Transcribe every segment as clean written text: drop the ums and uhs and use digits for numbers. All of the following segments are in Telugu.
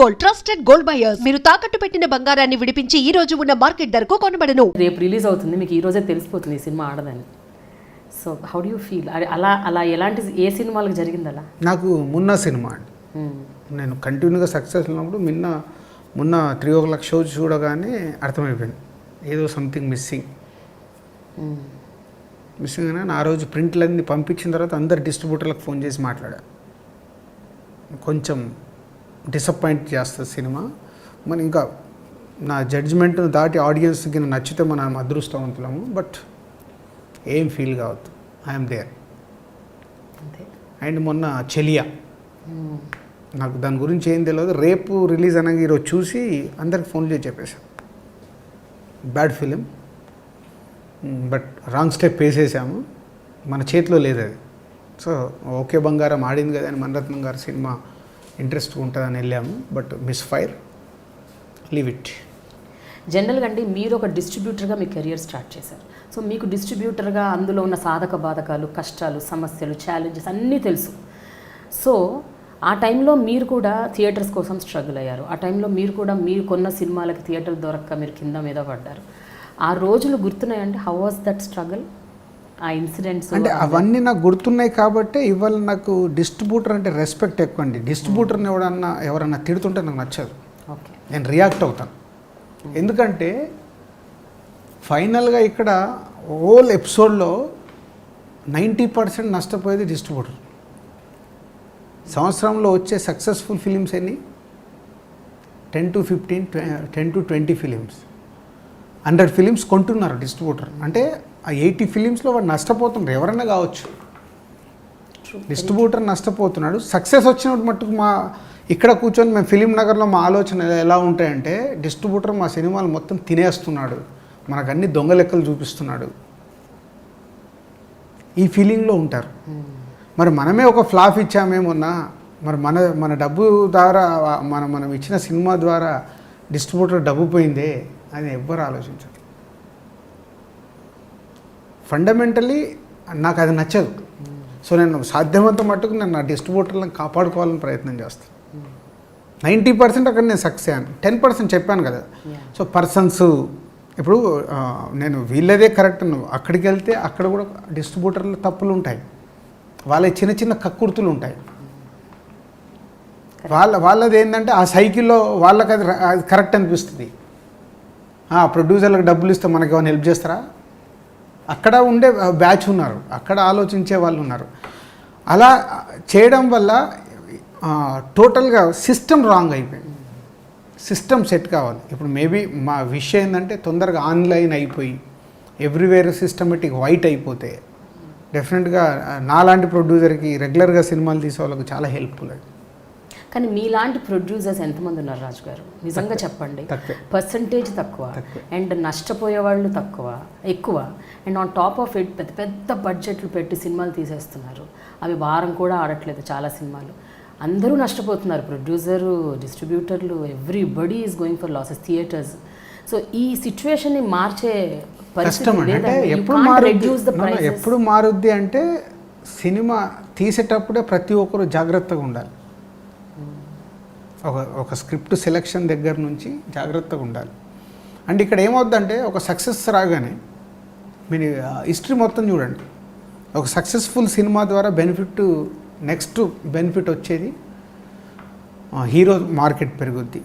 Gold, trusted gold buyers. మీరు తాకట్టు పెట్టిన బంగారాన్ని విడిపించి ఈ రోజు ఉన్న మార్కెట్ ధరకు కొనబడను. రేపు రిలీజ్ అవుతుంది, మీకు ఈ రోజే తెలిసిపోతుంది ఈ సినిమా ఆడదని. So how do you feel? అలా ఎలాంటి ఏ సినిమాలకు జరిగింది అలా? నాకు మున్నా సినిమా అండి, నేను కంటిన్యూగా సక్సెస్ ఉన్నప్పుడు మొన్న 3 o'clock షో చూడగానే అర్థమైపోయింది ఏదో సంథింగ్ మిస్సింగ్ అని. ఆ రోజు ప్రింట్లన్నీ పంపించిన తర్వాత అందరు డిస్ట్రిబ్యూటర్లకు ఫోన్ చేసి మాట్లాడా, కొంచెం డిసప్పాయింట్ చేస్తుంది సినిమా, మరి ఇంకా నా జడ్జిమెంట్ను దాటి ఆడియన్స్కి నచ్చితే మనం అదృష్టవంతులము, బట్ ఏం ఫీల్ కావద్దు, ఐఎమ్ దేర్. అండ్ మొన్న చెలియా, నాకు దాని గురించి ఏం తెలియదు, రేపు రిలీజ్ అనగా ఈరోజు చూసి అందరికి ఫోన్ చేసి చెప్పేశాను, bad film, but wrong step వేసేసాము, మన చేతిలో లేదు అది. సో ఓకే బంగారం ఆడింది కదా అని మణిరత్నం గారి సినిమా ఇంట్రెస్ట్ ఉంటుందని వెళ్ళాము, but miss fire, leave it. జనరల్గా అండి మీరు ఒక డిస్ట్రిబ్యూటర్గా మీ కెరియర్ స్టార్ట్ చేశారు. సో మీకు డిస్ట్రిబ్యూటర్గా అందులో ఉన్న సాధక బాధకాలు, కష్టాలు, సమస్యలు, ఛాలెంజెస్ అన్నీ తెలుసు. సో ఆ టైంలో మీరు కూడా థియేటర్స్ కోసం స్ట్రగుల్ అయ్యారు. ఆ టైంలో మీరు కూడా మీరు కొన్న సినిమాలకి థియేటర్ దొరక్క మీరు కింద మీద పడ్డారు. ఆ రోజులు గుర్తున్నాయండి? How was that struggle? ఆ ఇన్సిడెంట్స్ అంటే అవన్నీ నాకు గుర్తున్నాయి కాబట్టి ఇవాళ నాకు డిస్ట్రిబ్యూటర్ అంటే రెస్పెక్ట్ ఎక్కువ అండి. డిస్ట్రిబ్యూటర్ని ఎవరన్నా తిడుతుంటే నాకు నచ్చదు, ఓకే, నేను రియాక్ట్ అవుతాను. ఎందుకంటే ఫైనల్గా ఇక్కడ హోల్ ఎపిసోడ్లో 90% నష్టపోయేది డిస్ట్రిబ్యూటర్. సంవత్సరంలో వచ్చే సక్సెస్ఫుల్ ఫిలిమ్స్ ఎన్ని? 10 to 15, 10 to 20 ఫిలిమ్స్. 100 ఫిలిమ్స్ కొంటున్నారు డిస్ట్రిబ్యూటర్ అంటే ఆ 80 ఫిలిమ్స్లో వాడు నష్టపోతున్నారు, ఎవరైనా కావచ్చు. డిస్ట్రిబ్యూటర్ నష్టపోతున్నాడు. సక్సెస్ వచ్చినప్పుడు మట్టుకు ఇక్కడ కూర్చొని మేము ఫిలిం నగర్లో మా ఆలోచన ఎలా ఉంటాయంటే, డిస్ట్రిబ్యూటర్ మా సినిమాలు మొత్తం తినేస్తున్నాడు, మనకు అన్ని దొంగ లెక్కలు చూపిస్తున్నాడు, ఈ ఫీలింగ్లో ఉంటారు. మరి మనమే ఒక ఫ్లాప్ ఇచ్చామేమన్నా, మరి మన డబ్బు ద్వారా మనం ఇచ్చిన సినిమా ద్వారా డిస్ట్రిబ్యూటర్ డబ్బు పోయిందే అని ఎవ్వరు ఆలోచించరు. ఫండమెంటలీ నాకు అది నచ్చదు. సో నేను సాధ్యమంత మట్టుకు నేను నా డిస్ట్రిబ్యూటర్లను కాపాడుకోవాలని ప్రయత్నం చేస్తాను. 90% అక్కడ నేను సక్సెస్ అయ్యాను, 10% చెప్పాను కదా. సో పర్సన్స్ ఇప్పుడు నేను వీళ్ళదే కరెక్ట్, అక్కడికి వెళ్తే అక్కడ కూడా డిస్ట్రిబ్యూటర్లు తప్పులు ఉంటాయి, వాళ్ళ చిన్న చిన్న కక్కుర్తులు ఉంటాయి. వాళ్ళది ఏంటంటే ఆ సైకిల్లో వాళ్ళకి అది కరెక్ట్ అనిపిస్తుంది. ప్రొడ్యూసర్లకు డబ్బులు ఇస్తే మనకి ఏమైనా హెల్ప్ చేస్తారా? అక్కడ ఉండే బ్యాచ్ ఉన్నారు, అక్కడ ఆలోచించే వాళ్ళు ఉన్నారు. అలా చేయడం వల్ల టోటల్గా సిస్టమ్ రాంగ్ అయిపోయింది. సిస్టమ్ సెట్ కావాలి. ఇప్పుడు మేబీ మా విషయం ఏంటంటే తొందరగా ఆన్లైన్ అయిపోయి ఎవ్రీవేర్ సిస్టమేటిక్ వైట్ అయిపోతే డెఫినెట్గా నాలాంటి ప్రొడ్యూసర్కి రెగ్యులర్గా సినిమాలు తీసే వాళ్ళకి చాలా హెల్ప్ఫుల్ అది. కానీ మీలాంటి ప్రొడ్యూసర్స్ ఎంతమంది ఉన్నారు రాజు గారు? నిజంగా చెప్పండి. పర్సంటేజ్ తక్కువ అండ్ నష్టపోయే వాళ్ళు ఎక్కువ and on top of it పెద్ద పెద్ద బడ్జెట్లు పెట్టి సినిమాలు తీసేస్తున్నారు, అవి వారం కూడా ఆడట్లేదు చాలా సినిమాలు. అందరూ నష్టపోతున్నారు, ప్రొడ్యూసరు, డిస్ట్రిబ్యూటర్లు, everybody is going for losses, theatres. So ఈ సిచ్యువేషన్ని మార్చే కష్టం అంటే ఎప్పుడు మారుద్ది అంటే సినిమా తీసేటప్పుడే ప్రతి ఒక్కరు జాగ్రత్తగా ఉండాలి. ఒక స్క్రిప్ట్ సెలెక్షన్ దగ్గర నుంచి జాగ్రత్తగా ఉండాలి. అంటే ఇక్కడ ఏమవుద్దంటే ఒక సక్సెస్ రాగానే మీరు హిస్టరీ మొత్తం చూడండి, ఒక సక్సెస్ఫుల్ సినిమా ద్వారా నెక్స్ట్ బెనిఫిట్ వచ్చేది హీరో మార్కెట్ పెరుగుద్ది,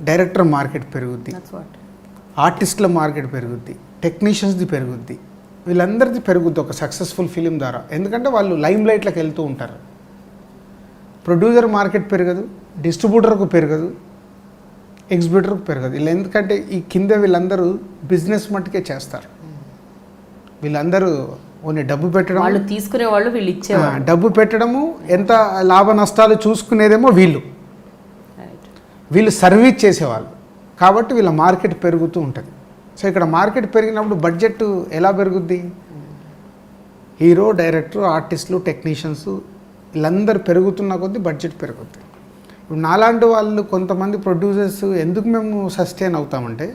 డైరెక్టర్ మార్కెట్ పెరుగుద్ది, ఆర్టిస్టుల మార్కెట్ పెరుగుద్ది, టెక్నీషియన్స్ది పెరుగుద్ది, వీళ్ళందరిది పెరుగుద్ది ఒక సక్సెస్ఫుల్ ఫిలిం ద్వారా. ఎందుకంటే వాళ్ళు లైమ్ లైట్లకు వెళ్తూ ఉంటారు. ప్రొడ్యూసర్ మార్కెట్ పెరగదు, డిస్ట్రిబ్యూటర్కు పెరగదు, ఎగ్జిబ్యూటర్కు పెరగదు. వీళ్ళు ఎందుకంటే ఈ కింద వీళ్ళందరూ బిజినెస్ మట్టుకే చేస్తారు. వీళ్ళందరూ ఓన్లీ డబ్బు పెట్టడం, వాళ్ళు తీసుకునే వాళ్ళు, వీళ్ళు ఇచ్చే డబ్బు పెట్టడము, ఎంత లాభ నష్టాలు చూసుకునేదేమో వీళ్ళు సర్వీస్ చేసేవాళ్ళు. కాబట్టి వీళ్ళ మార్కెట్ పెరుగుతూ ఉంటుంది. సో ఇక్కడ మార్కెట్ పెరిగినప్పుడు బడ్జెట్ ఎలా పెరుగుద్ది? హీరో, డైరెక్టర్, ఆర్టిస్టులు, టెక్నీషియన్స్ వీళ్ళందరూ పెరుగుతున్న కొద్దీ బడ్జెట్ పెరుగుద్ది. ఇప్పుడు నాలాంటి వాళ్ళు కొంతమంది ప్రొడ్యూసర్స్ ఎందుకు మేము సస్టైన్ అవుతామంటే,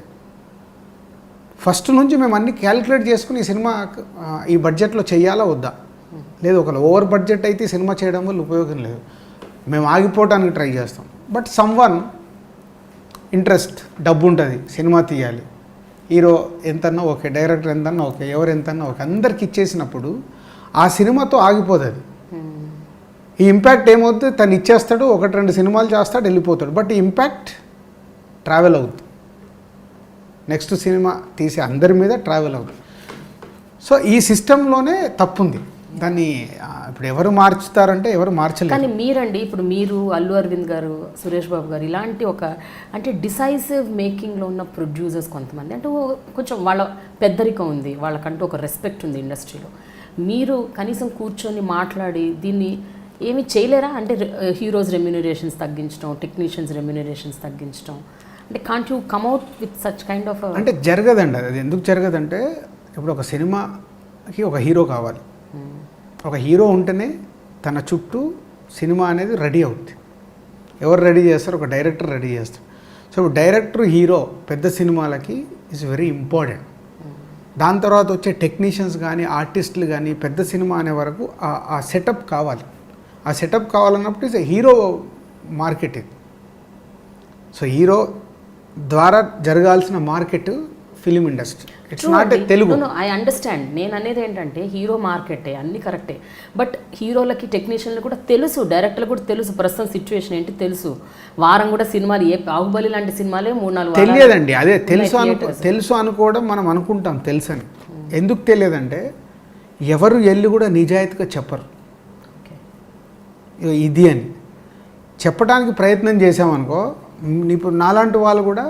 ఫస్ట్ నుంచి మేము అన్ని క్యాలిక్యులేట్ చేసుకుని ఈ సినిమా ఈ బడ్జెట్లో చేయాలా వద్దా, లేదు ఒకవేళ ఓవర్ బడ్జెట్ అయితే సినిమా చేయడం వల్ల ఉపయోగం లేదు, మేము ఆగిపోవడానికి ట్రై చేస్తాం. బట్ సమ్వన్ ఇంట్రెస్ట్, డబ్బు ఉంటుంది, సినిమా తీయాలి, హీరో ఎంతన్నా ఓకే, డైరెక్టర్ ఎంతన్నా ఓకే, ఎవరు ఎంతన్నా ఓకే, అందరికి ఇచ్చేసినప్పుడు ఆ సినిమాతో ఆగిపోతుంది అది. ఈ ఇంపాక్ట్ ఏమవుతుంది, తను ఇచ్చేస్తాడు, 1-2 సినిమాలు చేస్తాడు, వెళ్ళిపోతాడు. బట్ ఈ ఇంపాక్ట్ ట్రావెల్ అవుతుంది, నెక్స్ట్ సినిమా తీసే అందరి మీద ట్రావెల్ అవుతుంది. సో ఈ సిస్టంలోనే తప్పు ఉంది. దాన్ని ఇప్పుడు ఎవరు మార్చుతారంటే ఎవరు మార్చలేరు. కానీ మీరండి, ఇప్పుడు మీరు, అల్లు అరవింద్ గారు, సురేష్ బాబు గారు, ఇలాంటి ఒక అంటే డిసైసివ్ మేకింగ్లో ఉన్న ప్రొడ్యూసర్స్ కొంతమంది, అంటే కొంచెం వాళ్ళ పెద్దరికం ఉంది, వాళ్ళకంటూ ఒక రెస్పెక్ట్ ఉంది ఇండస్ట్రీలో. మీరు కనీసం కూర్చొని మాట్లాడి దీన్ని ఏమి చేయలేరా? అంటే హీరోస్ రెమ్యూనరేషన్స్ తగ్గించడం, టెక్నీషియన్స్ రెమ్యూనరేషన్స్ తగ్గించడం, అంటే can't you come out with such kind of అంటే జరగదండి. అది ఎందుకు జరగదంటే, ఇప్పుడు ఒక సినిమాకి ఒక హీరో కావాలి. ఒక హీరో ఉంటేనే తన చుట్టూ సినిమా అనేది రెడీ అవుతుంది. ఎవరు రెడీ చేస్తారు? ఒక డైరెక్టర్ రెడీ చేస్తారు. సో డైరెక్టర్, హీరో పెద్ద సినిమాలకి ఈజ్ వెరీ ఇంపార్టెంట్. దాని తర్వాత వచ్చే టెక్నీషియన్స్ కానీ, ఆర్టిస్టులు కానీ, పెద్ద సినిమా అనే వరకు ఆ సెటప్ కావాలి. ఆ సెటప్ కావాలన్నప్పుడు ఇస్ హీరో మార్కెట్ ఇది. సో హీరో ద్వారా జరగాల్సిన market film industry. It's not Telugu. I understand. నేను అనేది ఏంటంటే హీరో మార్కెటే, అన్నీ కరెక్టే. బట్ హీరోలకి, టెక్నీషియన్లు కూడా తెలుసు, డైరెక్టర్లు కూడా తెలుసు ప్రస్తుతం సిచ్యువేషన్ ఏంటి తెలుసు. వారం కూడా సినిమాలు, ఏ బాహుబలి లాంటి సినిమాలే 3-4 తెలియదండి. అదే తెలుసు అనుకోవడం మనం అనుకుంటాం తెలుసు అని. ఎందుకు తెలియదంటే ఎవరు వెళ్ళి కూడా నిజాయితీగా చెప్పరు ఇది అని. చెప్పడానికి ప్రయత్నం చేసామనుకో, ఇప్పుడు నాలాంటి వాళ్ళు కూడా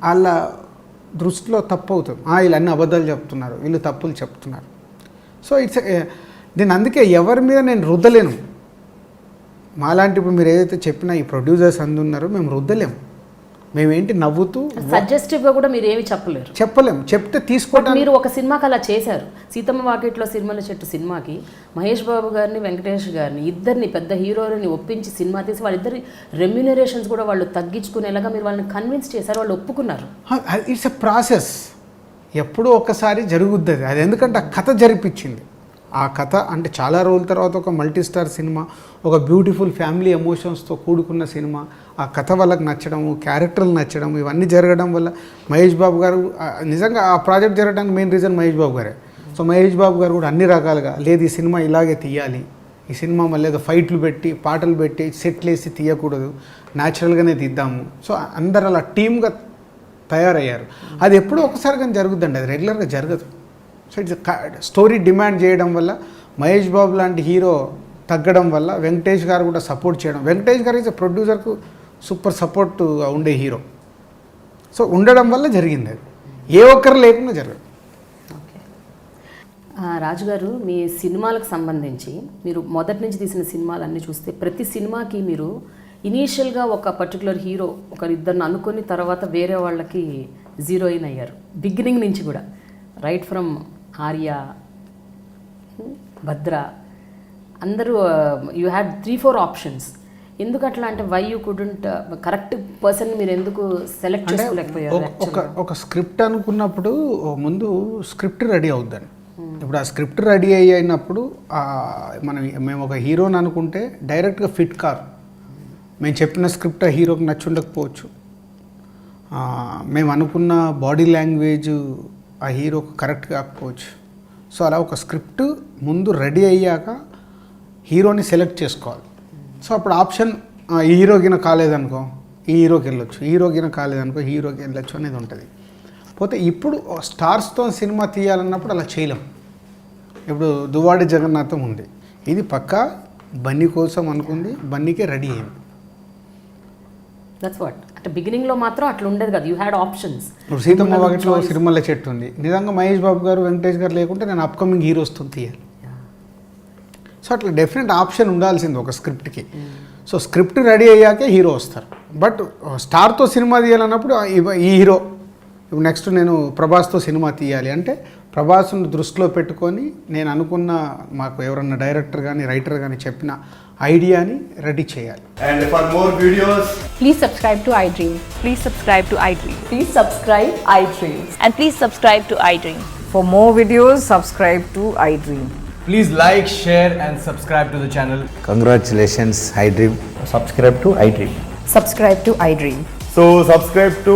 వాళ్ళ దృష్టిలో తప్పు అవుతుంది. వీళ్ళు అన్ని అబద్ధాలు చెప్తున్నారు, వీళ్ళు తప్పులు చెప్తున్నారు. సో ఇట్స్ నేను అందుకే ఎవరి మీద నేను రుద్దలేను. మాలాంటి ఇప్పుడు మీరు ఏదైతే చెప్పినా ఈ ప్రొడ్యూసర్స్ అందున్నారో మేము రుద్దలేము. మేమేంటి నవ్వుతూ సజెస్టివ్గా కూడా మీరు ఏమి చెప్పలేము. చెప్తే తీసుకోవడం. మీరు ఒక సినిమాకి అలా చేశారు. సీతమ్మ వాకిట్లో సిరిమల్ల చెట్టు సినిమాకి మహేష్ బాబు గారిని, వెంకటేష్ గారిని, ఇద్దరిని పెద్ద హీరోలని ఒప్పించి సినిమా తీసి వాళ్ళిద్దరి రెమ్యూనరేషన్స్ కూడా వాళ్ళు తగ్గించుకునేలాగా మీరు వాళ్ళని కన్విన్స్ చేశారు, వాళ్ళు ఒప్పుకున్నారు. It's a process. ఎప్పుడూ ఒక్కసారి జరుగుద్ది అది. ఎందుకంటే ఆ కథ జరిపించింది. ఆ కథ అంటే చాలా రోజుల తర్వాత ఒక మల్టీ స్టార్ సినిమా, ఒక బ్యూటిఫుల్ ఫ్యామిలీ ఎమోషన్స్తో కూడుకున్న సినిమా, ఆ కథ వాళ్ళకి నచ్చడము, క్యారెక్టర్లు నచ్చడం, ఇవన్నీ జరగడం వల్ల మహేష్ బాబు గారు నిజంగా ఆ ప్రాజెక్ట్ జరగడానికి మెయిన్ రీజన్ మహేష్ బాబు గారే. సో మహేష్ బాబు గారు కూడా అన్ని రకాలుగా లేదు ఈ సినిమా ఇలాగే తీయాలి, ఈ సినిమా మళ్ళీ ఏదో ఫైట్లు పెట్టి, పాటలు పెట్టి, సెట్లు వేసి తీయకూడదు, న్యాచురల్గానే తీద్దాము. సో అందరు అలా టీమ్గా తయారయ్యారు. అది ఎప్పుడో ఒకసారి కానీ జరుగుద్దండి, అది రెగ్యులర్గా జరగదు. సో ఇట్స్ స్టోరీ డిమాండ్ చేయడం వల్ల మహేష్ బాబు లాంటి హీరో తగ్గడం వల్ల వెంకటేష్ గారు కూడా సపోర్ట్ చేయడం. వెంకటేష్ గారు ఈజ్ ప్రొడ్యూసర్కు సూపర్ సపోర్ట్ ఉండే హీరో. సో ఉండడం వల్ల జరిగింది అది, ఏ ఒక్కరు లేకుండా జరగదు. ఓకే రాజుగారు, మీ సినిమాలకు సంబంధించి మీరు మొదటి నుంచి తీసిన సినిమాలన్నీ చూస్తే ప్రతి సినిమాకి మీరు ఇనీషియల్గా ఒక పర్టికులర్ హీరో ఒకరిద్దరిని అనుకుని తర్వాత వేరే వాళ్ళకి జీరోయిన్ అయ్యారు. బిగినింగ్ నుంచి కూడా రైట్ ఫ్రమ్ ఆర్య, భద్ర, అందరూ యూ హ్యాడ్ 3-4 ఆప్షన్స్. ఎందుకు అట్లా? అంటే why you couldn't correct person మీరు ఎందుకు సెలెక్ట్ చేసుకోలేకపోయారు? ఒక స్క్రిప్ట్ అనుకున్నప్పుడు ముందు స్క్రిప్ట్ రెడీ అవుద్దని. ఇప్పుడు ఆ స్క్రిప్ట్ రెడీ అయినప్పుడు మేము ఒక హీరోని అనుకుంటే డైరెక్ట్గా ఫిట్ కారు. మేము చెప్పిన స్క్రిప్ట్ ఆ హీరోకి నచ్చి ఉండకపోవచ్చు. మేము అనుకున్న బాడీ లాంగ్వేజ్ ఆ హీరోకి కరెక్ట్ కాకపోవచ్చు. సో అలా ఒక స్క్రిప్ట్ ముందు రెడీ అయ్యాక హీరోని సెలెక్ట్ చేసుకోవాలి. సో అప్పుడు ఆప్షన్ ఈ హీరోకిన కాలేదనుకో ఈ హీరోకి వెళ్ళొచ్చు, హీరోకిన కాలేదనుకో హీరోకి వెళ్ళొచ్చు అనేది ఉంటుంది. పోతే ఇప్పుడు స్టార్స్తో సినిమా తీయాలన్నప్పుడు అలా చేయలేం. ఇప్పుడు దువ్వాడి జగన్నాథం ఉంది, ఇది పక్కా బన్నీ కోసం అనుకుంది, బన్నీకే రెడీ అయింది. That's what. అంటే బిగినింగ్లో మాత్రం అట్లా ఉండేది కదా, యూ హ్యాడ్ ఆప్షన్స్. ఇప్పుడు సీతమ్మ వాకిట్లో సిరిమల్ల చెట్టు ఉంది, నిజంగా మహేష్ బాబు గారు, వెంకటేష్ గారు లేకుంటే నేను అప్కమింగ్ హీరోస్తో తీయాలి. సో అట్లా డెఫినెట్ ఆప్షన్ ఉండాల్సింది ఒక స్క్రిప్ట్కి. సో స్క్రిప్ట్ రెడీ అయ్యాకే హీరో వస్తారు. బట్ స్టార్తో సినిమా తీయాలన్నప్పుడు ఈ హీరో, ఇప్పుడు నెక్స్ట్ నేను ప్రభాస్తో సినిమా తీయాలి అంటే ప్రభాస్ను దృష్టిలో పెట్టుకొని నేను అనుకున్న, మాకు ఎవరన్నా డైరెక్టర్ కానీ రైటర్ కానీ చెప్పిన ఐడియాని రెడీ చేయాలి. And for more videos, Please subscribe to iDream. Please subscribe to iDream. Please subscribe iDream. And please subscribe to iDream. For more videos, subscribe to iDream. please like, share and subscribe to the channel. Congratulations, iDream. Subscribe to iDream. Subscribe to iDream. So subscribe to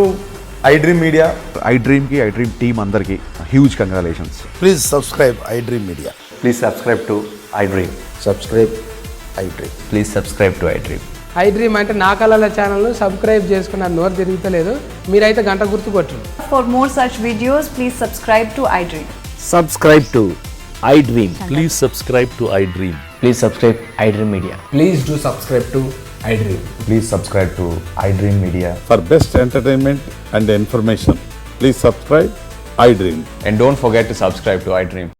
iDream Media. iDream కి iDream టీమ్ అందరికి huge congratulations. Please subscribe iDream Media. Please subscribe to iDream. Subscribe iDream. Please subscribe to iDream. iDream అంటే నా కళల ఛానల్ను సబ్స్క్రైబ్ చేసుకున్న నోరు తిరుగుతలేదు, మీరైతే గంట గుర్తు కొట్టండి. For more such videos, please subscribe to iDream. Subscribe to iDream. Please subscribe to iDream. Please subscribe iDream Media. Please do subscribe to iDream. Please subscribe to iDream Media. For best entertainment and information, please subscribe iDream. And don't forget to subscribe to iDream.